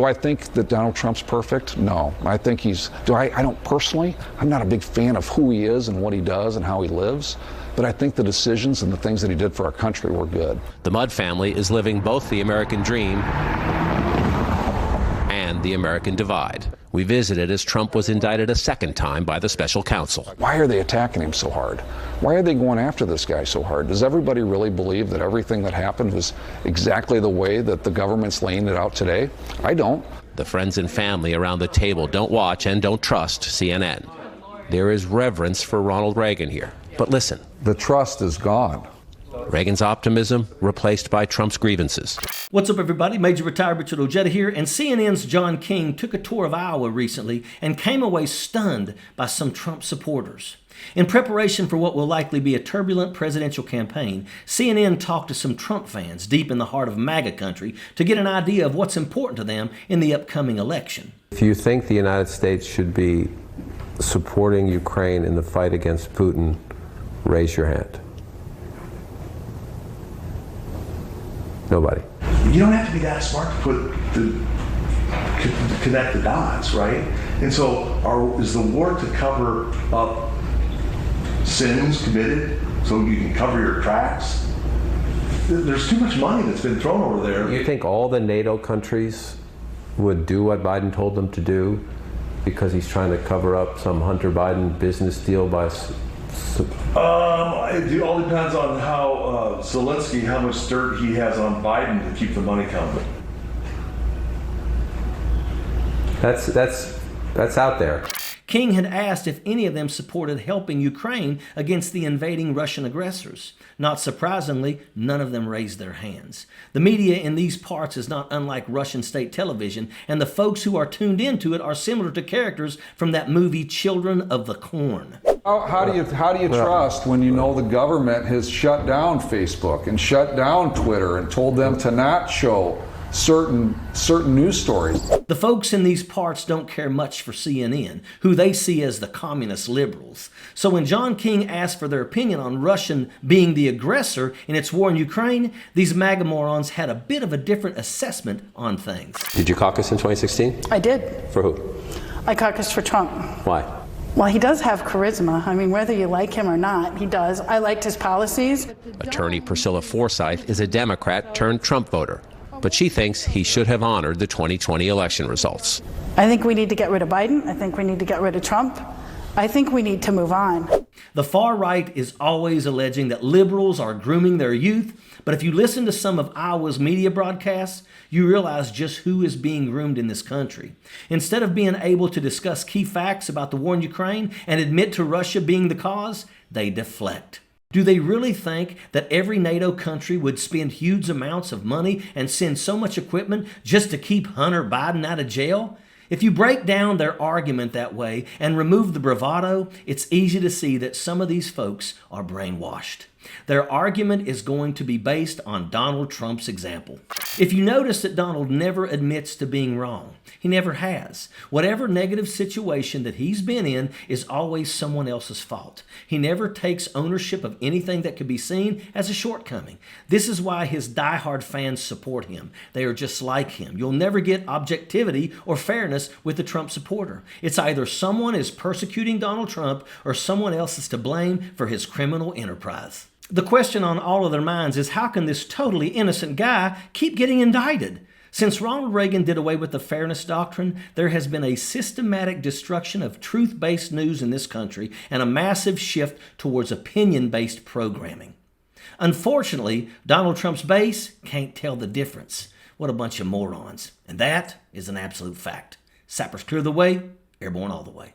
Do I think that Donald Trump's perfect? No. I think I don't personally, I'm not a big fan of who he is and what he does and how he lives, but I think the decisions and the things that he did for our country were good. The Mudd family is living both the American dream and the American divide. We visited as Trump was indicted a second time by the special counsel. Why are they attacking him so hard? Why are they going after this guy so hard? Does everybody really believe that everything that happened was exactly the way that the government's laying it out today? I don't. The friends and family around the table don't watch and don't trust CNN. There is reverence for Ronald Reagan here. But listen. The trust is gone. Reagan's optimism replaced by Trump's grievances. What's up, everybody? Major Retired Richard Ojeda here, and CNN's John King took a tour of Iowa recently and came away stunned by some Trump supporters. In preparation for what will likely be a turbulent presidential campaign, CNN talked to some Trump fans deep in the heart of MAGA country to get an idea of what's important to them in the upcoming election. If you think the United States should be supporting Ukraine in the fight against Putin, raise your hand. Nobody. You don't have to be that smart to connect the dots, right? And so is the war to cover up sins committed so you can cover your tracks? There's too much money that's been thrown over there. You think all the NATO countries would do what Biden told them to do because he's trying to cover up some Hunter Biden business deal by... It all depends on how Zelensky, how much dirt he has on Biden to keep the money coming. That's out there. King had asked if any of them supported helping Ukraine against the invading Russian aggressors. Not surprisingly, none of them raised their hands. The media in these parts is not unlike Russian state television, and the folks who are tuned into it are similar to characters from that movie Children of the Corn. How do you trust when you know the government has shut down Facebook and shut down Twitter and told them to not show certain news stories? The folks in these parts don't care much for CNN, who they see as the communist liberals. So when John King asked for their opinion on Russia being the aggressor in its war in Ukraine, these MAGA morons had a bit of a different assessment on things. Did you caucus in 2016? I did. For who? I caucused for Trump. Why? Well, he does have charisma. I mean, whether you like him or not, he does. I liked his policies. Attorney Priscilla Forsyth is a Democrat turned Trump voter, but she thinks he should have honored the 2020 election results. I think we need to get rid of Biden. I think we need to get rid of Trump. I think we need to move on. The far right is always alleging that liberals are grooming their youth, but if you listen to some of Iowa's media broadcasts, you realize just who is being groomed in this country. Instead of being able to discuss key facts about the war in Ukraine and admit to Russia being the cause, they deflect. Do they really think that every NATO country would spend huge amounts of money and send so much equipment just to keep Hunter Biden out of jail? If you break down their argument that way and remove the bravado, it's easy to see that some of these folks are brainwashed. Their argument is going to be based on Donald Trump's example. If you notice that Donald never admits to being wrong, he never has. Whatever negative situation that he's been in is always someone else's fault. He never takes ownership of anything that could be seen as a shortcoming. This is why his diehard fans support him. They are just like him. You'll never get objectivity or fairness with the Trump supporter. It's either someone is persecuting Donald Trump or someone else is to blame for his criminal enterprise. The question on all of their minds is, how can this totally innocent guy keep getting indicted? Since Ronald Reagan did away with the fairness doctrine, there has been a systematic destruction of truth-based news in this country and a massive shift towards opinion-based programming. Unfortunately, Donald Trump's base can't tell the difference. What a bunch of morons. And that is an absolute fact. Sappers clear the way, airborne all the way.